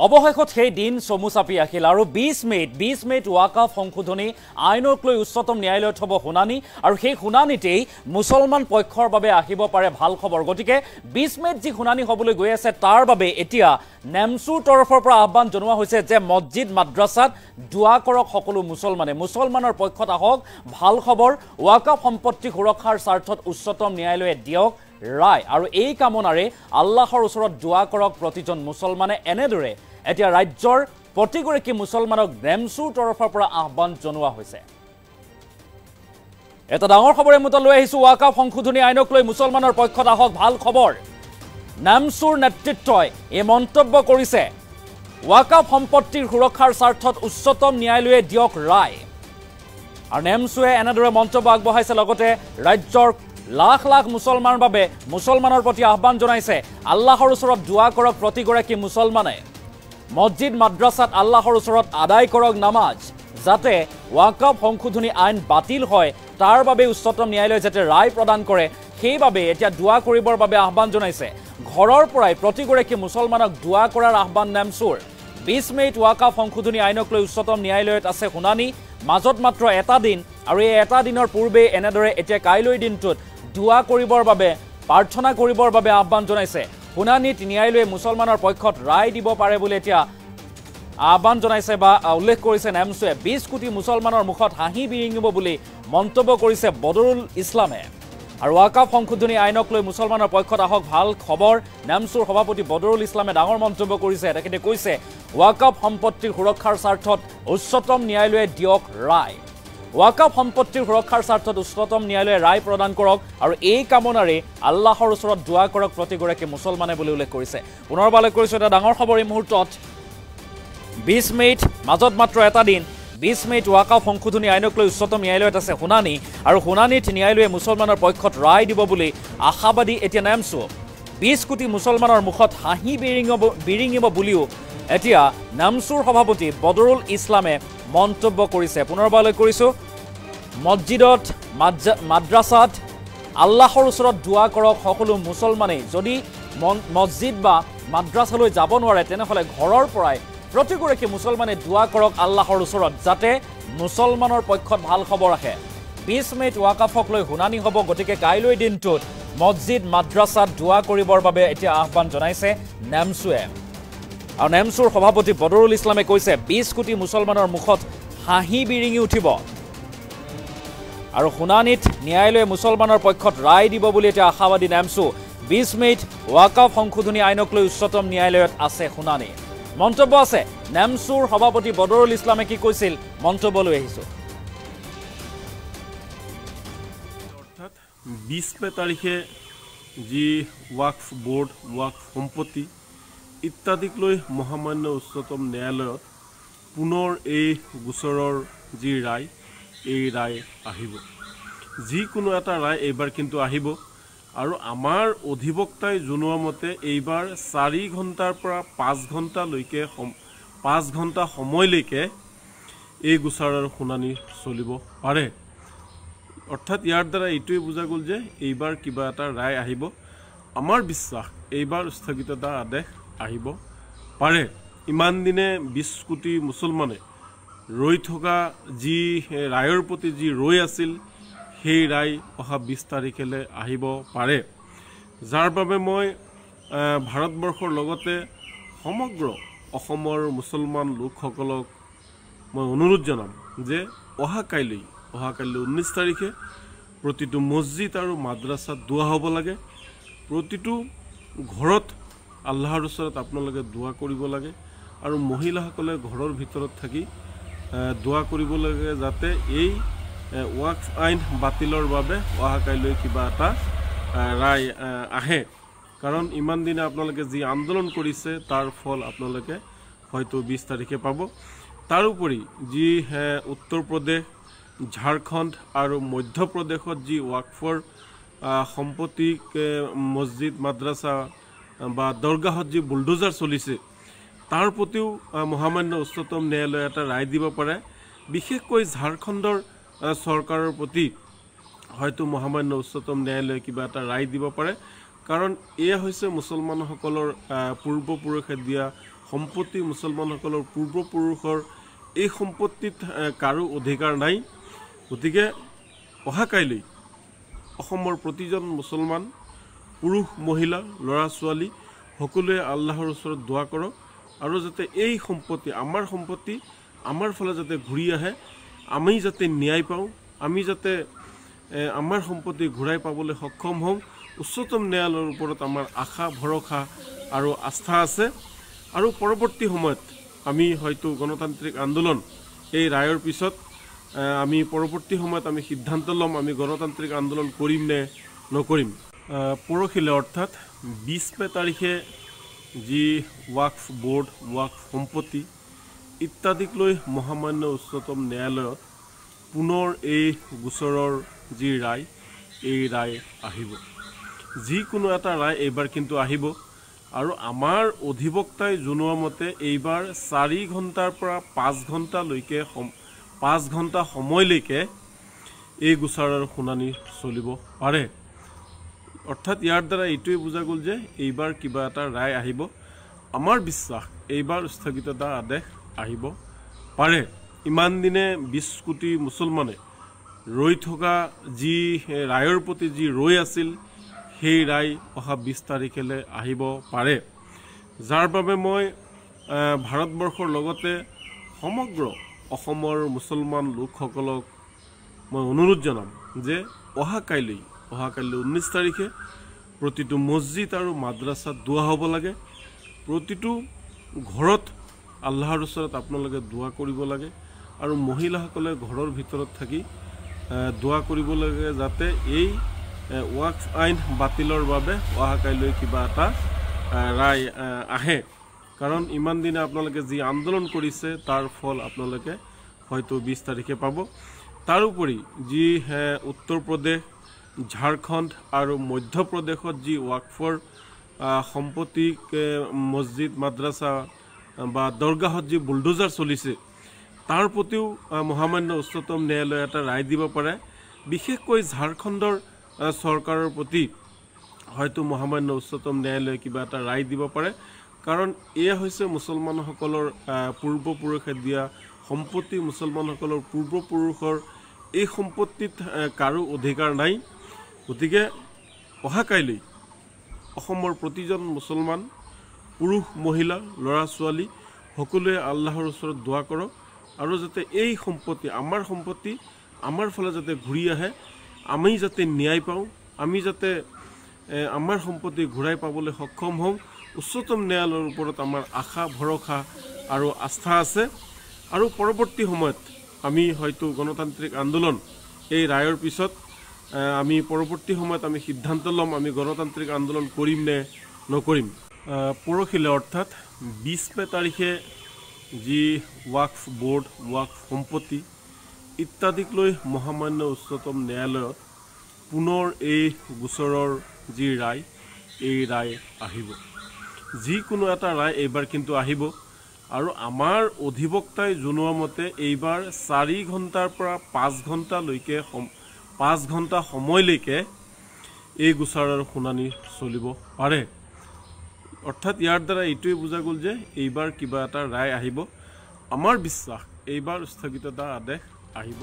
অৱশেষত সেই দিন চমু চাপি আহিল আৰু 20 মে'ত ৱাকাফ সংশোধনী আইনক লৈ উচ্চতম ন্যায়ালয়ত হ'ব শুনানি আৰু সেই শুনানিতেই মুছলমান পক্ষৰ বাবে আহিব পাৰে ভাল খবৰ। গতিকে 20 মে'ত যি শুনানি হ'বলৈ গৈ আছে তাৰ বাবে এতিয়া নেমছুৰ তৰফৰ পৰা আহ্বান জনোৱা হৈছে যে মছজিদ মাদ্ৰাছাত দুৱা কৰক সকলো মুছলমানৰ পক্ষত আহক ভাল খবৰ। ৱাকাফ সম্পত্তি সুৰক্ষাৰ স্বাৰ্থত উচ্চতম ন্যায়ালয়ে দিয়ক ৰায় আৰু এই কামনাৰে আল্লাহৰ ওচৰত দুৱা কৰক প্ৰতিজন মুছলমানে। এনেদৰে এতিয়া ৰাজ্যৰ প্ৰতিগৰাকী মুছলমানক নেমছুৰ তৰফৰ পৰা আহ্বান জনোৱা হৈছে। এটা ডাঙৰ খবৰে মত লৈ আহিছো ৱাকাফ সংশোধনী আইনক লৈ মুছলমানৰ পক্ষত আহক ভাল খবৰ। নেমছুৰ নেতৃত্বই এই মন্তব্য কৰিছে ৱাকাফ সম্পত্তিৰ সুৰক্ষাৰ স্বাৰ্থত উচ্চতম ন্যায়ালয়ে দিয়ক ৰায় আৰু নেমছুৱে এনেদৰে মন্তব্য আগবঢ়াইছে। লগতে ৰাজ্যৰ লাখ লাখ মুছলমানৰ প্ৰতি আহ্বান জনাইছে আল্লাহৰ ওচৰত দুৱা কৰক প্ৰতিগৰাকী মুছলমানে। মছজিদ মাদ্ৰাছাত আল্লাহৰ ওচৰত আদায় কৰক নামাজ, যাতে ৱাকাফ সংশোধনী আইন বাতিল হয় তাৰ বাবে উচ্চতম ন্যায়ালয়ে যাতে ৰায় প্ৰদান কৰে সেইবাবে এতিয়া দুৱা কৰিবৰ বাবে আহ্বান জনাইছে। ঘৰৰ পৰাই প্ৰতিগৰাকী মুছলমানক দুৱা কৰাৰ আহ্বান নেমছুৰ। 20 মে'ত ৱাকাফ সংশোধনী আইনক লৈ উচ্চতম ন্যায়ালয়ত আছে শুনানি, মাজত মাত্ৰ এটা দিন আৰু এই এটা দিনৰ পূৰ্বে এনেদৰে এতিয়া কাইলৈ দিনটোত দুৱা কৰিবৰ বাবে প্ৰাৰ্থনা কৰিবৰ বাবে আহ্বান জনাইছে। শুনানিত ন্যায়ালয়ে মুছলমানৰ পক্ষত ৰায় দিব পাৰে বুলি এতিয়া আহ্বান জনাইছে বা উল্লেখ কৰিছে নেমছুৱে। 20 কোটি মুছলমানৰ মুখত হাঁহি বিৰিঙিব বুলি মন্তব্য কৰিছে বদৰুল ইছলামে। আৰু ৱাকাফ সংশোধনী আইনক লৈ মুছলমানৰ পক্ষত আহক ভাল খবৰ। নেমছুৰ সভাপতি বদৰুল ইছলামে ডাঙৰ মন্তব্য কৰিছে। তেখেতে কৈছে ৱাকাফ সম্পত্তিৰ সুৰক্ষাৰ স্বাৰ্থত উচ্চতম ন্যায়ালয়ে দিয়ক ৰায়। ৱাকাফ সম্পত্তিৰ সুৰক্ষাৰ স্বাৰ্থত উচ্চতম ন্যায়ালয়ে ৰায় প্ৰদান কৰক আৰু এই কামনাৰে আল্লাহৰ ওচৰত দুৱা কৰক প্ৰতিগৰাকী মুছলমানে বুলি উল্লেখ কৰিছে। পুনৰবাৰ উল্লেখ কৰিছোঁ এটা ডাঙৰ খবৰ এই মুহূৰ্তত। 20 মে'ত মাজত মাত্ৰ এটা দিন 20 মে'ত ৱাকাফ সংশোধনী আইনক লৈ উচ্চতম ন্যায়ালয়ত আছে শুনানি আৰু শুনানিত ন্যায়ালয়ে মুছলমানৰ পক্ষত ৰায় দিব বুলি আশাবাদী এতিয়া নেমছু। 20 কোটি মুছলমানৰ মুখত হাঁহি বিৰিঙিব বুলিও এতিয়া নেমছুৰ সভাপতি বদৰুল ইছলামে মন্তব্য কৰিছে। পুনৰবাৰ উল্লেখ কৰিছোঁ মছজিদত মাদ্ৰাছাত আল্লাহৰ ওচৰত দুৱা কৰক সকলো মুছলমানেই। যদি মছজিদ বা মাদ্ৰাছালৈ যাব নোৱাৰে তেনেহ'লে ঘৰৰ পৰাই প্ৰতিগৰাকী মুছলমানে দুৱা কৰক আল্লাহৰ ওচৰত, যাতে মুছলমানৰ পক্ষত ভাল খবৰ আহে। 20 মে'ত ৱাকাফক লৈ শুনানি হ'ব। গতিকে কাইলৈ দিনটোত মছজিদ মাদ্ৰাছাত দুৱা কৰিবৰ বাবে এতিয়া আহ্বান জনাইছে নেমছুৱে। আৰু নেমছুৰ সভাপতি বদৰুল ইছলামে কৈছে 20 কোটি মুছলমানৰ মুখত হাঁহি বিৰিঙি উঠিব আৰু শুনানিত ন্যায়ালয়ে মুছলমানৰ পক্ষত ৰায় দিব বুলি এতিয়া আশাবাদী নেমছু। 20 মে'ত ৱাকাফ সংশোধনী আইনক লৈ উচ্চতম ন্যায়ালয়ত আছে শুনানি। মন্তব্য আছে নেমছুৰ সভাপতি বদৰুল ইছলামে কি কৈছিল মন্তব্য লৈ আহিছোঁ। অৰ্থাৎ 20 মে' তাৰিখে যি ৱাকফ বোৰ্ড ৱাকফ সম্পত্তি ইত্যাদিক লৈ মহামান্য উচ্চতম ন্যায়ালয়ত পুনৰ এই গোচৰৰ যি ৰায় এই ৰায় আহিব। যিকোনো এটা ৰায় এইবাৰ কিন্তু আহিব আৰু আমাৰ অধিবক্তাই জনোৱা মতে এইবাৰ 4 ঘণ্টাৰ পৰা 5 ঘণ্টালৈকে 5 ঘণ্টা সময়লৈকে এই গোচৰৰ শুনানি চলিব পাৰে। অৰ্থাৎ ইয়াৰ দ্বাৰা এইটোৱে বুজা গ'ল যে এইবাৰ কিবা এটা ৰায় আহিব। আমাৰ বিশ্বাস এইবাৰ স্থগিততা আদেশ আহিব পাৰে। ইমান দিনে 20 কোটি মুছলমানে ৰৈ থকা যি ৰায়ৰ প্ৰতি যি ৰৈ আছিল সেই ৰায় অহা 20 তাৰিখলৈ আহিব পাৰে, যাৰ বাবে মই ভাৰতবৰ্ষৰ লগতে সমগ্ৰ অসমৰ মুছলমান লোকসকলক মই অনুৰোধ জনাম যে অহাকাইলৈ 19 তাৰিখে প্ৰতিটো মছজিদ আৰু মাদ্ৰাছাত দুৱা হ'ব লাগে। প্ৰতিটো ঘৰত আল্লাহৰ ওচৰত আপোনালোকে দুৱা কৰিব লাগে আৰু মহিলাসকলে ঘৰৰ ভিতৰত থাকি দুৱা কৰিব লাগে যাতে এই ৱাকফ আইন বাতিলৰ বাবে অহাকাইলৈ কিবা এটা ৰায় আহে। কাৰণ ইমান দিনে আপোনালোকে যি আন্দোলন কৰিছে তাৰ ফল আপোনালোকে হয়তো 20 তাৰিখে পাব। তাৰোপৰি যি উত্তৰ প্ৰদেশ, ঝাৰখণ্ড আৰু মধ্যপ্ৰদেশত যি ৱাকফৰ সম্পত্তিক মছজিদ মাদ্ৰাছা বা দৰগাহত যি বুলডোজাৰ চলিছে তাৰ প্ৰতিও মহামান্য উচ্চতম ন্যায়ালয়ে এটা ৰায় দিব পাৰে। বিশেষকৈ ঝাৰখণ্ডৰ চৰকাৰৰ প্ৰতি হয়তো মহামান্য উচ্চতম ন্যায়ালয়ে কিবা এটা ৰায় দিব পাৰে, কাৰণ এয়া হৈছে মুছলমানসকলৰ পূৰ্বপুৰুষে দিয়া সম্পত্তি মুছলমানসকলৰ পূৰ্বপুৰুষৰ এই সম্পত্তিত কাৰো অধিকাৰ নাই। গতিকে অহাকাইলৈ অসমৰ প্ৰতিজন মুছলমান পুৰুষ মহিলা ল'ৰা ছোৱালী সকলোৱে আল্লাহৰ ওচৰত দোৱা কৰক আৰু যাতে এই সম্পত্তি আমাৰ ফালে যাতে ঘূৰি আহে, আমি যাতে ন্যায় পাওঁ, আমি যাতে আমাৰ সম্পত্তি ঘূৰাই পাবলৈ সক্ষম হওঁ। উচ্চতম ন্যায়ালয়ৰ ওপৰত আমাৰ আশা ভৰসা আৰু আস্থা আছে। আৰু পৰৱৰ্তী সময়ত আমি হয়তো গণতান্ত্ৰিক আন্দোলন এই ৰায়ৰ পিছত আমি পৰৱৰ্তী সময়ত আমি সিদ্ধান্ত ল'ম আমি গণতান্ত্ৰিক আন্দোলন কৰিম নে নকৰিম। পৰহিলে অৰ্থাৎ 20 মে তাৰিখে যি ৱাকফ বোৰ্ড, ৱাকফ সম্পত্তি ইত্যাদিক লৈ মহামান্য উচ্চতম ন্যায়ালয়ত পুনৰ এই গোচৰৰ যি ৰায়, এই ৰায় আহিব। যিকোনো এটা ৰায় এইবাৰ কিন্তু আহিব। আৰু আমাৰ অধিবক্তাই জনোৱা মতে এইবাৰ 4 ঘণ্টাৰ পৰা 5 ঘণ্টালৈকে 5 ঘণ্টা সময়লৈকে এই গোচৰৰ শুনানি চলিব পাৰে। অৰ্থাৎ ইয়াৰ দ্বাৰা এইটোৱে বুজা গ'ল যে এইবাৰ কিবা এটা ৰায় আহিব। আমাৰ বিশ্বাস এইবাৰ স্থগিততা আদেশ আহিব পাৰে। ইমান দিনে 20 কোটি মুছলমানে ৰৈ থকা যি ৰায়ৰ প্ৰতি যি ৰৈ আছিল, সেই ৰায় অহা 20 তাৰিখলৈ আহিব পাৰে। যাৰ বাবে মই ভাৰতবৰ্ষৰ লগতে সমগ্ৰ অসমৰ মুছলমান লোকসকলক মই অনুৰোধ জনাম যে অহাকাইলৈ 19 তাৰিখে প্ৰতিটো মছজিদ আৰু মাদ্ৰাছাত দোৱা হ'ব লাগে। প্ৰতিটো ঘৰত আল্লাহৰ ওচৰত আপোনালোকে দোৱা কৰিব লাগে আৰু মহিলাসকলে ঘৰৰ ভিতৰত থাকি দোৱা কৰিব লাগে যাতে এই ৱাকফ আইন বাতিলৰ বাবে অহাকাইলৈ কিবা এটা ৰায় আহে। কাৰণ ইমান দিনে আপোনালোকে যি আন্দোলন কৰিছে তাৰ ফল আপোনালোকে হয়তো 20 তাৰিখে পাব। তাৰোপৰি যি উত্তৰ প্ৰদেশ, ঝাৰখণ্ড আৰু মধ্যপ্ৰদেশত যি ৱাকফৰ সম্পত্তি মছজিদ মাদ্ৰাছা বা দৰগাহত যি বুলডোজাৰ চলিছে তাৰ প্ৰতিও মহামান্য উচ্চতম ন্যায়ালয়ে এটা ৰায় দিব পাৰে। বিশেষকৈ ঝাৰখণ্ডৰ চৰকাৰৰ প্ৰতি হয়তো মহামান্য উচ্চতম ন্যায়ালয়ে কিবা এটা ৰায় দিব পাৰে। কাৰণ এয়া হৈছে মুছলমানসকলৰ পূৰ্বপুৰুষে দিয়া সম্পত্তি, মুছলমানসকলৰ পূৰ্বপুৰুষৰ এই সম্পত্তিত কাৰো অধিকাৰ নাই। গতিকে অহাকাইলৈ অসমৰ প্ৰতিজন মুছলমান পুৰুষ মহিলা ল'ৰা ছোৱালী সকলোৱে আল্লাহৰ ওচৰত দোৱা কৰক আৰু যাতে এই সম্পত্তি আমাৰ ফালে যাতে ঘূৰি আহে, আমি যাতে ন্যায় পাওঁ, আমি যাতে আমাৰ সম্পত্তি ঘূৰাই পাবলৈ সক্ষম হওঁ। উচ্চতম ন্যায়ালয়ৰ ওপৰত আমাৰ আশা ভৰসা আৰু আস্থা আছে। আৰু পৰৱৰ্তী সময়ত আমি হয়তো গণতান্ত্ৰিক আন্দোলন এই ৰায়ৰ পিছত আমি পৰৱৰ্তী সময়ত আমি সিদ্ধান্ত ল'ম আমি গণতান্ত্ৰিক আন্দোলন কৰিম নে নকৰিম। পৰহিলে অৰ্থাৎ 20 মে তাৰিখে যি ৱাকফ বোৰ্ড, ৱাকফ সম্পত্তি ইত্যাদিক লৈ মহামান্য উচ্চতম ন্যায়ালয়ত পুনৰ এই গোচৰৰ যি ৰায়, এই ৰায় আহিব। যিকোনো এটা ৰায় এইবাৰ কিন্তু আহিব। আৰু আমাৰ অধিবক্তাই জনোৱা মতে এইবাৰ 4 ঘণ্টাৰ পৰা 5 ঘণ্টালৈকে 5 ঘণ্টা সময়লৈকে এই গোচৰৰ শুনানি চলিব পাৰে। অৰ্থাৎ ইয়াৰ দ্বাৰা এইটোৱে বুজা গ'ল যে এইবাৰ কিবা এটা ৰায় আহিব। আমাৰ বিশ্বাস এইবাৰ স্থগিততা আদেশ আহিব।